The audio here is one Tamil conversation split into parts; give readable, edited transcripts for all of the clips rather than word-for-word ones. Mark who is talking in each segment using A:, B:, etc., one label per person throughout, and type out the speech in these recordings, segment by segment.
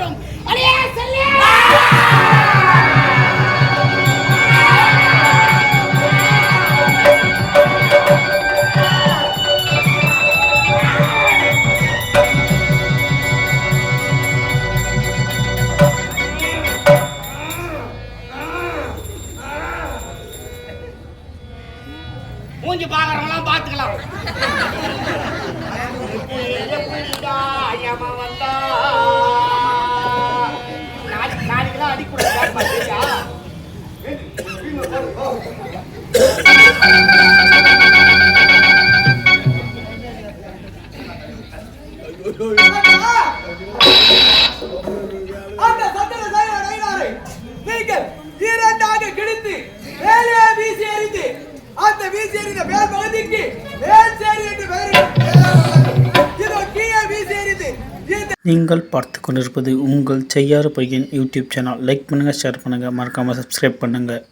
A: வருகின்றோம். அடே செல்லே மூஞ்சி பாக்குறவங்களாம் பாத்துக்கலாம். நாளைக்குதான் அடிக்கூட
B: அந்த சத்திர சைவரை நீங்கள் இரண்டாக கிழித்து மேலே வீசி எறிந்து அந்த வீசி எறிந்த மேல் பகுதிக்கு மேல் சேரி என்று இதோ கீழே வீசி எறிந்து.
C: நீங்கள் பார்த்து கொண்டிருப்பது உங்கள் செய்யாறு பையன் யூடியூப் சேனல். லைக் பண்ணுங்க, ஷேர் பண்ணுங்க, மறக்காம சப்ஸ்கிரைப் பண்ணுங்க.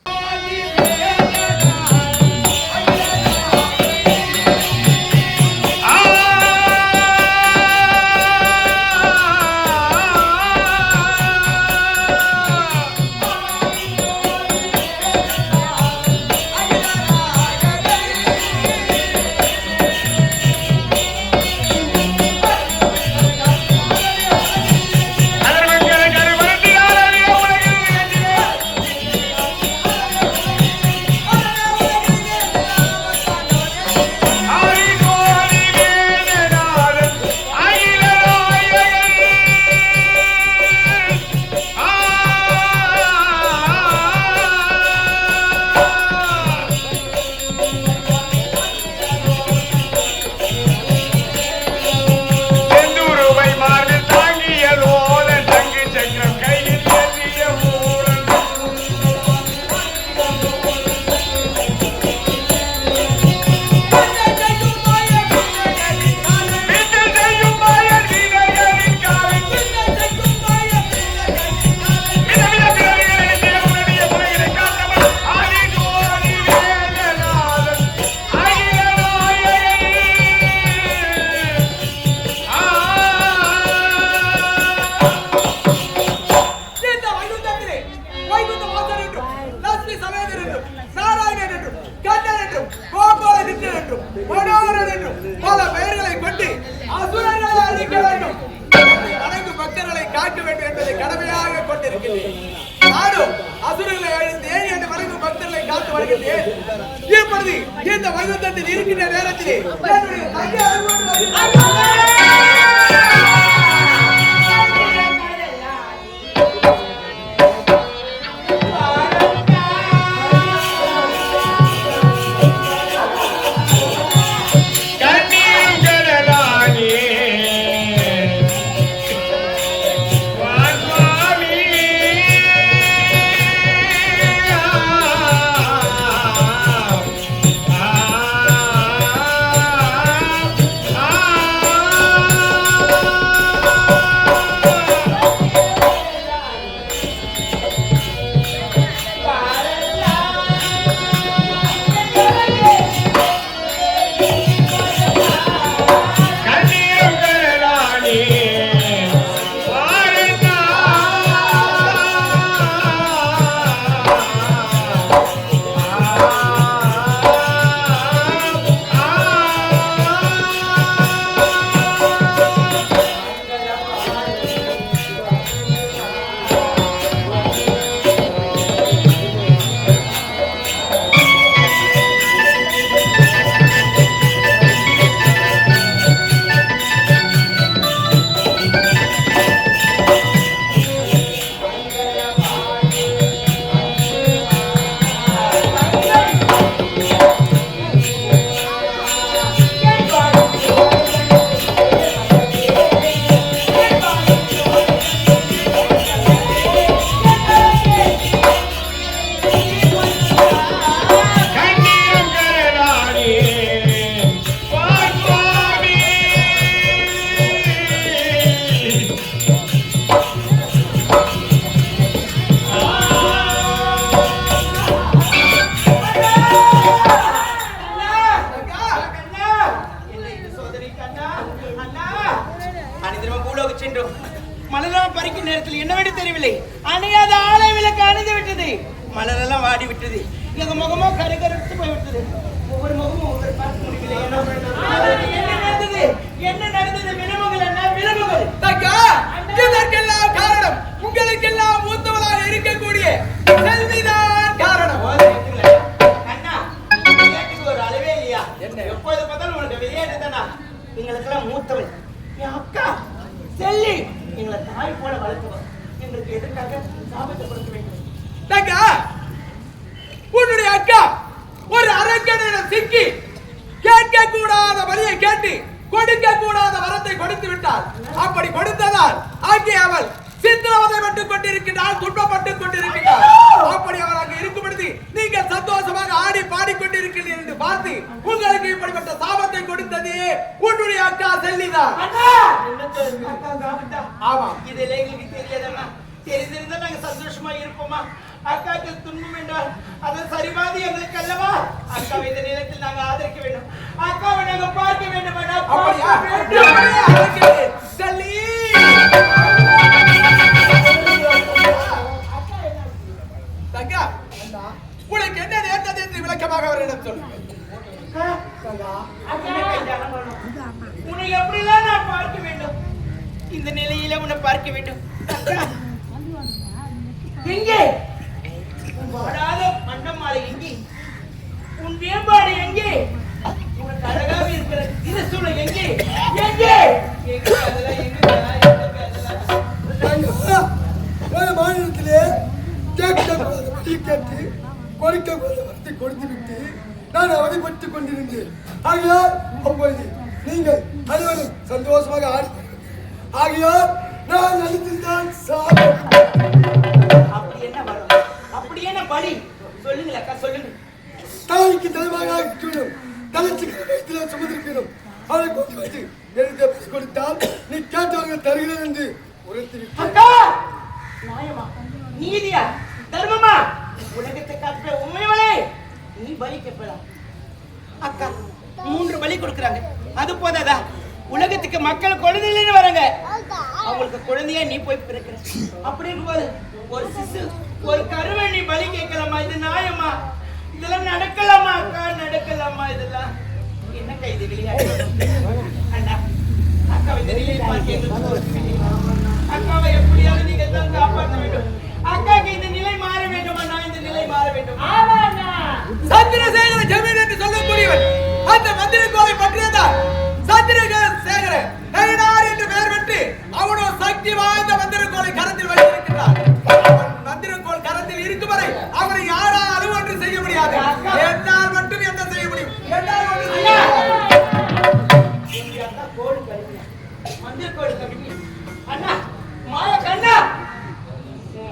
B: பல பெயர்களை கொண்டு அசுரர்களை அழிக்க வேண்டும், வணங்கு பக்தர்களை காக்க வேண்டும் என்பதை கடமையாக கொண்டிருக்கிறேன். நானும் அசுரர்களை அழித்து ஏன் என்று வணங்கும் பக்தர்களை காத்து வருகின்றேன். இப்பொழுது இந்த வைகுந்தத்தில் இருக்கின்ற நேரத்திலே
A: மலரெல்லாம் பறிக்கும் நேரத்தில் என்னவென்று தெரியவில்லை. அணையாத ஆலை விளக்கு அணைந்து விட்டது. மலரெல்லாம் வாடி விட்டது. எங்க முகமோ கருகருத்து போய்விட்டது. ஒவ்வொரு முகமும் ஒவ்வொரு பார்க்க முடியவில்லை. என்ன நடந்தது? என்ன நடந்தது? விலங்குகள் என்ன விலங்குகள்?
B: இதற்கெல்லாம் காரணம் உங்களுக்கெல்லாம் மூத்தவராக இருக்கக்கூடிய செல்விதான் காரணம்.
A: அண்ணா, விளையாட்டுக்கு ஒரு அளவே இல்லையா? என்ன எப்போது பார்த்தாலும் உனக்கு விளையாட்டு தானா? எங்களுக்கெல்லாம் மூத்தவள் என் அக்கா செல்லி, எங்களை தாய் போல வளர்த்தவள். எங்களுக்கு எதற்காக சாபத்தை கொடுக்க வேண்டும்?
B: உன்னுடைய அக்கா ஒரு அரக்கனிடம் சிக்கி கேட்க கூடாத வழியை கேட்டு கொடுக்க கூடாத வரத்தை கொடுத்து விட்டார். அப்படி கொடுத்ததால் ஆகிய அவள் சித்திரவதை மட்டும் கொண்டிருக்கிறாள், துன்பப்பட்டுக் கொண்டிருக்கிறாள். அப்படி அவள் அங்கு இருக்கும் பொழுது நீங்கள் சந்தோஷமாக ஆடி பாடிக்கொண்டிருக்கிறீர்கள் என்று பார்த்து உங்களுக்கு இப்படிப்பட்ட சாபத்தை கொடுத்தது உன்னுடைய அக்கா செல்லிதான்.
A: ஆமா, இதுல எங்களுக்கு தெரியாதம்மா. தெரிந்திருந்தா நாங்க சந்தோஷமா இருப்போமா? அக்காக்கு துன்பம் என்றால் அதை சரிபாதி எங்களுக்கு அல்லவா? அக்காவை இந்த நிலத்தில் நாங்க ஆதரிக்க வேண்டும். அக்காவை நாங்க பார்க்க வேண்டும்.
B: உனக்கு என்ன நேர்ந்தது என்று விளக்கமாக அவரிடம் சொல்லுங்க.
A: உன்னை எப்படிலாம் நான் பார்க்க வேண்டும்? இந்த நிலையில உன்னை பார்க்க வேண்டும். எங்கே உன் வாடாத மண்டம் மாலை? எங்கே உன் மேம்பாடு? எங்கே உனக்கு அழகாக இருக்கிற திருசூலம்? எங்கே எங்கே
B: மாநிலத்திலே கேட்டு கொடுக்க வரத்தை கொடுத்து விட்டு நான் அவதிப்பட்டுக் கொண்டிருந்தேன். ஆகையால் அப்பொழுது நீங்கள் அனைவரும் சந்தோஷமாக ஆடி ஆகையால் நான் அழுத்திருந்தான் சாபம்.
A: அப்படி என்ன வரும்? அப்படி என்ன பலி? சொல்லுங்கள் அக்கா, சொல்லுங்க.
B: தாய்க்கு தலைவாக ஆக்கிவிடும், தலைச்சுக்கு வயிற்றில சுமந்திருக்கிறோம். அதை கொண்டு வந்து எழுதி கொடுத்தால் நீ கேட்டவர்கள் தருகிறேன் என்று உரைத்திருக்கிறேன்.
A: அக்கா, நியாயமா? நீதியா? தர்மமா? உலகத்தை காட்டுற உண்மைவளே, நீ பலி கேட்பதா? அக்கா 3 பலி கொடுக்குறாங்க, அது போதாதா? உலகத்துக்கு மக்கள் குழந்தைன்னு வராங்க, அவங்களுக்கு குழந்தையா நீ போய் பிறக்கிற. அப்படி இருக்கும்போது ஒரு சிசு, ஒரு கருவை நீ பலி கேட்கலாமா? இது நியாயமா? இதெல்லாம் நடக்கலாமா அக்கா? நடக்கலாமா? இதெல்லாம் என்ன கைது விளையாட்டு? அண்ணா, அக்காவை இந்த நிலையை பார்க்க அக்காவை எப்படியாவது நீங்க தான் காப்பாற்ற வேண்டும். அக்காக்கு இந்த நிலை மாற வேண்டும். அண்ணா, இந்த நிலை மாற வேண்டும்.
B: சந்திரசேகர ஜமீன் என்று சொல்லக்கூடியவன் அந்த மந்திரக்கோளை பற்றியதால் சந்திரசேகர நயினார் என்று பெயர் பெற்று அவனோ சக்தி வாய்ந்த மந்திரக்கோளை கரத்தில் வைத்திருக்கிறார். மந்திரக்கோள் கரத்தில் இருக்கும் வரை அவரை யாராலும் ஒன்று செய்ய முடியாது. என்னால் மட்டும் என்ன செய்ய முடியும்? என்னால் ஒன்று செய்ய
A: அண்ணா, மாயக்கண்ணா,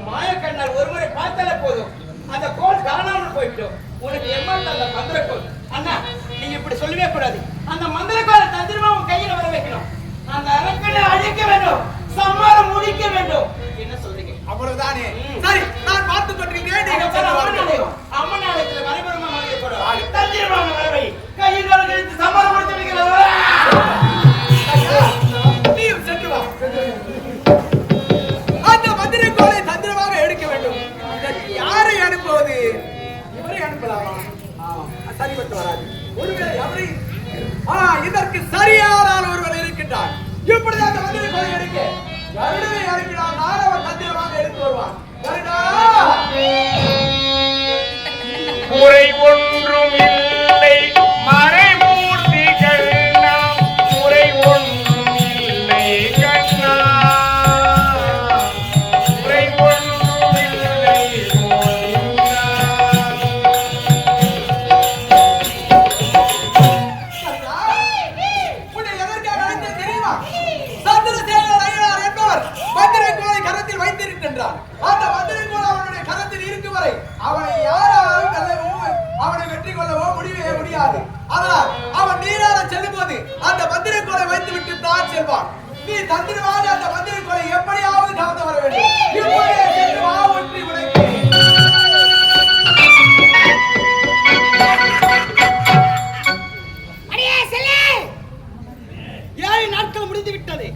A: மாயக்கண்ணால் ஒருமுறை பார்த்தாலே போதும், அந்த கோல் காணாமல் போய்விடும். உனக்கு எம்மாத்த அந்த மந்திரக்கோள். அண்ணா, நீங்க இப்படி சொல்லவே கூடாது. அந்த மந்திரக்கோளை தந்திரமா உன் கையில வர வைக்கணும். அந்த அரக்கனை அழிக்க வேண்டும், சம்மாரம் முடிக்க வேண்டும். என்ன சொல்றீங்க?
B: அவ்வளவுதானே? சரி, நான் பார்த்துக் கொண்டிருக்கிறேன். நீங்க
A: அம்மன் ஆலயத்துல மறைமுகமா மறைய போறோம். தந்திரமாக வரவை கையில் கழித்து சம்மாரம் முடித்து வைக்கிறோம்.
B: நீயும் சென்று வா. அந்த மந்திரக்கோளை தந்திரமாக எடுக்க வேண்டும். இதற்கு யாரை அனுப்புவது? இவரை அனுப்பலாமா? சரிபட்டு வராது. ஒருவேளை அவரை இதற்கு சரியான ஒருவர் இருக்கின்றார். இப்படி அந்த மந்திரக்கோளை எடுக்க கருடனை அனுப்பினால் நான் அவர் தந்திரமாக எடுத்து வருவான்.
D: குறை ஒன்றும் இல்லை மறைமூர்த்தி கண்ணா, குறை ஒன்றும் இல்லை கண்ணா, குறை ஒன்றும் இல்லை கோவிந்தா.
B: உன்னை எதற்காக அழைத்தேன் தெரியுமா? சந்திரசேகர நயினார் என்பவர் மந்திரக்கோளை கரத்தில் வைத்திருக்கின்றார். அந்த மந்திரக்கோள் அவனுடைய கரத்தில் இருக்கும் வரை அவனை யாராலும் வெல்லவோ அவனை வெற்றி கொள்ளவோ முடியவே முடியாது. அதனால் அவன் நீராட செல்லும் போது அந்த மந்திரக்கோளை வைத்து விட்டு தான் செல்வான். நீ தந்திரமாக அந்த மந்திரக்கோளை எப்படியாவது கவர்ந்து வர வேண்டும். இப்படியே சென்று வா, ஒற்றி உழைக்கிறேன்.
A: 7 நாட்கள் முடிந்து விட்டது.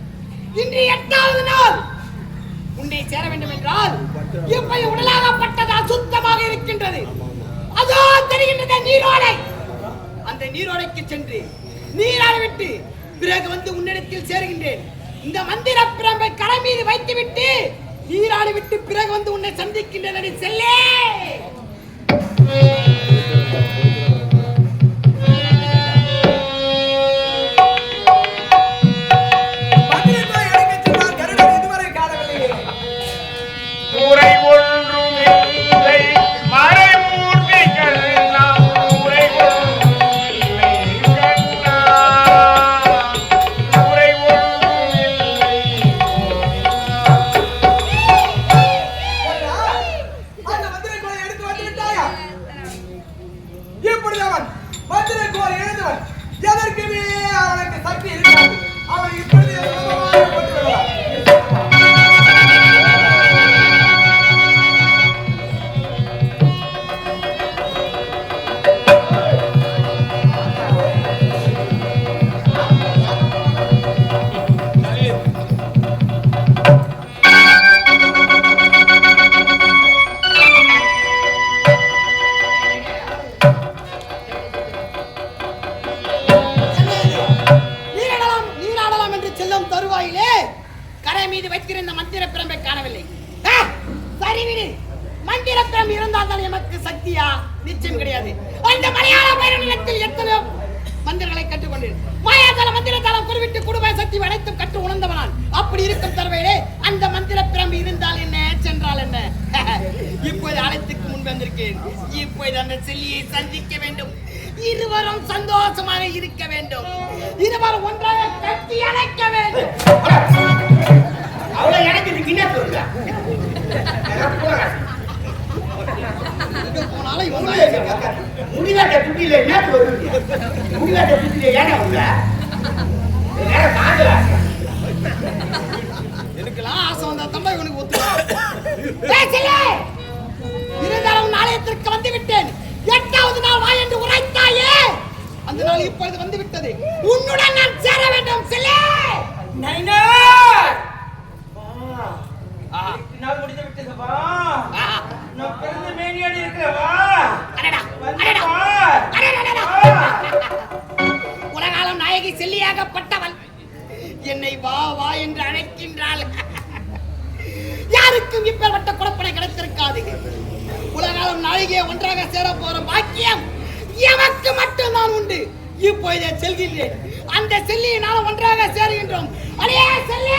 A: இன்று 8வது நாள். உன்னை சேர வேண்டும் என்றால் இப்படி உடலாகப்பட்டது அசுத்தமாக இருக்கின்றது. அதோ தெரிகின்றது நீரோடை. அந்த நீரோடைக்கு சென்று நீராட விட்டு பிறகு வந்து உன்னிடத்தில் சேருகின்றேன். இந்த மந்திர பிரம்பை கரை மீது வைத்து விட்டு நீராடி விட்டு பிறகு வந்து உன்னை சந்திக்கின்றேன். செல்லே கரை மீது வைக்கிற இந்த மந்திர பிரம்பை காணவில்லை. சரிவிடு, மந்திர பிரம்பு இருந்தால் எமக்கு சக்தியா? நிச்சயம் கிடையாது. அந்த மலையாள பைரவனிடத்தில் எத்தனை மந்திரங்களை கற்றுக்கொண்டு மாயாஜால மந்திரத்தாலம் குறிவிட்டு குடும்ப சக்தி அனைத்தும் கற்று உணர்ந்தவனான். அப்படி இருக்கும் தருவையிலே அந்த மந்திர பிரம்பு இருந்தால் என்ன, சென்றால் என்ன? இப்போது அழைத்துக்கு முன் வந்திருக்கேன். இப்போது அந்த செல்லியை சந்திக்க வேண்டும். இருவரும் சந்தோஷமாக இருக்க வேண்டும். இருவரும் ஒன்றாக கட்டி அணைக்க வேண்டும். அவ்வளவு எனக்கு இது கிண்ண சொல்லுங்க. போனாலும் இவங்க முடிவாட்ட துட்டியில என்ன சொல்லுங்க? முடிவாட்ட துட்டியில ஏன்னா உங்க எனக்குலாம் ஆசை வந்தா தம்பா இவனுக்கு ஒத்து இருந்தாலும் நாளையத்திற்கு வந்து விட்டேன். 8வது நாள் வா என்று உரைத்தாயே, அந்த நாள் இப்பொழுது வந்து விட்டது. உன்னுடன் நான் சேர வேண்டும். செல்லே நைனா நான் முடிந்து விட்டது. வா, நான் பிறந்த மேனியோடு இருக்கிறவா. உலகாலம் நாயகி செல்லியாகப்பட்டவள் என்னை வா வா என்று அழைக்கின்றாள். யாருக்கும் இப்பேற்பட்ட குழப்பனை கிடைத்திருக்காது. உலகாலம் நாயகியை ஒன்றாக சேர போற பாக்கியம் எமக்கு மட்டும் தான் உண்டு. இப்போதே செல்கின்றேன். அந்த செல்லியை நானும் ஒன்றாக சேருகின்றோம். அடே செல்லி,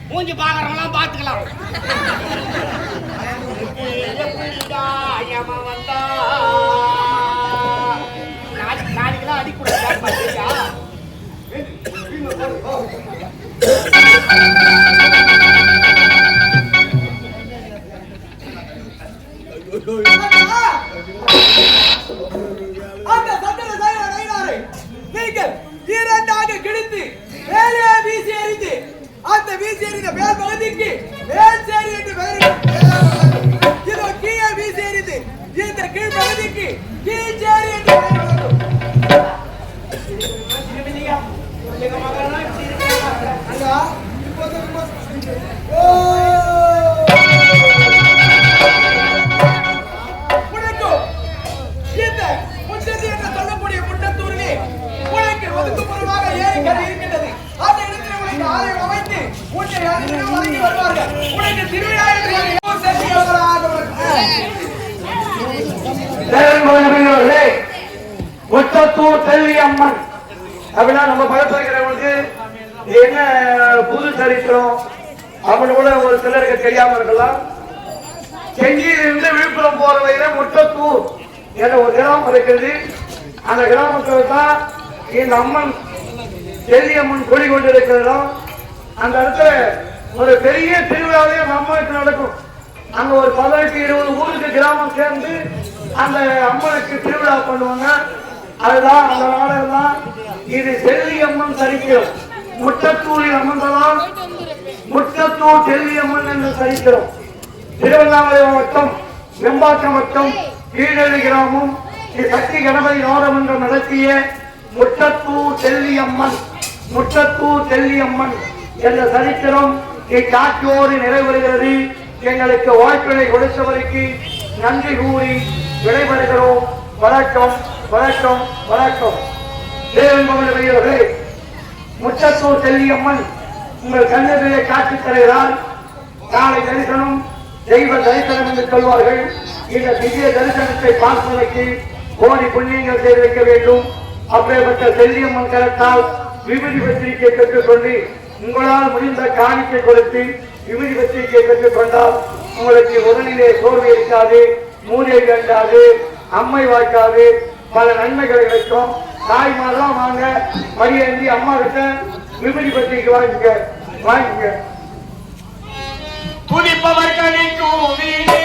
A: மூஞ்சி பாக்குறவங்களாம் பாத்துக்கலாம். நாளைக்குதான் அடி கூட
B: அந்த சட்டர சாயன நைனாரை நீங்கள் இரண்டாக கிழித்து மேலே வீசி எறிந்து அந்த வீசி எறிந்த மேல் பகுதிக்கு மேல் சேரி என்று பெயரிடும். இதோ கீழே வீசி எறிந்து இந்த கீழ் பகுதிக்கு கீழ் சேரி என்று பெயரிடும்.
E: முத்தத்தூர் செல்வி அம்மன் அப்படின்னா நம்ம பழப்பஇருக்கிறவங்களுக்கு என்ன புது சரித்திரம் அப்படின்னு கூட ஒரு சிலருக்கு தெரியாம இருக்கலாம். செஞ்சியிலிருந்து விழுப்புரம் போற வழியில முத்தத்தூர் என்ற ஒரு கிராமம் இருக்கிறது. அந்த கிராமத்தில் தான் இந்த அம்மன் செல்வி அம்மன் கொடி கொண்டு இருக்கிறோம். அந்த இடத்துல ஒரு பெரிய திருவிழாவே அம்மனுக்கு நடக்கும். அங்க ஒரு 18-20 ஊருக்கு கிராமம் சேர்ந்து அந்த அம்மனுக்கு திருவிழா பண்ணுவாங்க. அதுதான் அந்த நாடகம் தான் இது செல்லியம்மன் சரித்திரம். முட்டத்தூரில் அமர்ந்ததால் முட்டத்தூர் செல்லியம்மன் என்று சரித்திரம். திருவண்ணாமலை மாவட்டம் வெம்பாக்கம் வட்டம் கீழடி கிராமம் ஸ்ரீ சக்தி கணபதி நோரமன்றம் நடத்திய முட்டத்தூர் செல்லியம்மன் என்ற சரித்திரம் இக்காட்சியோடு நிறைவேறுகிறது. எங்களுக்கு வாய்ப்புகளை கொடுத்தவருக்கு நன்றி கூறி விடைபெறுகிறோம். வணக்கம் வணக்கம் வணக்கம். தேவன்பவர்களே, முட்டத்தூர் செல்லியம்மன் உங்கள் கண்ணெதிரே காட்சி தருகிறார். காலை தரிசனம் தெய்வ தரிசனம் என்று சொல்வார்கள். இந்த திவ்ய தரிசனத்தை பார்ப்பதற்கு கோடி புண்ணியங்கள் செய்து வைக்க வேண்டும். அப்படிப்பட்ட செல்லியம்மன் கரத்தால் விபூதி பத்திரிகை பெற்றுக் கொண்டு உங்களால் முடிந்த காணிக்கை கொடுத்து விபூதி பத்திரிகை பெற்றுக் கொண்டால் உங்களுக்கு உடலிலே சோர்வு இருக்காது, மூளை வேண்டாது, அம்மை வாய்க்காது, பல நன்மைகள் கிடைக்கும். தாய்மாரெல்லாம் வாங்க, மரியாதை அம்மா கிட்ட விபூதி பத்திரிகை வாங்கிக்க.
D: துதிப்பவர்களை கூவினே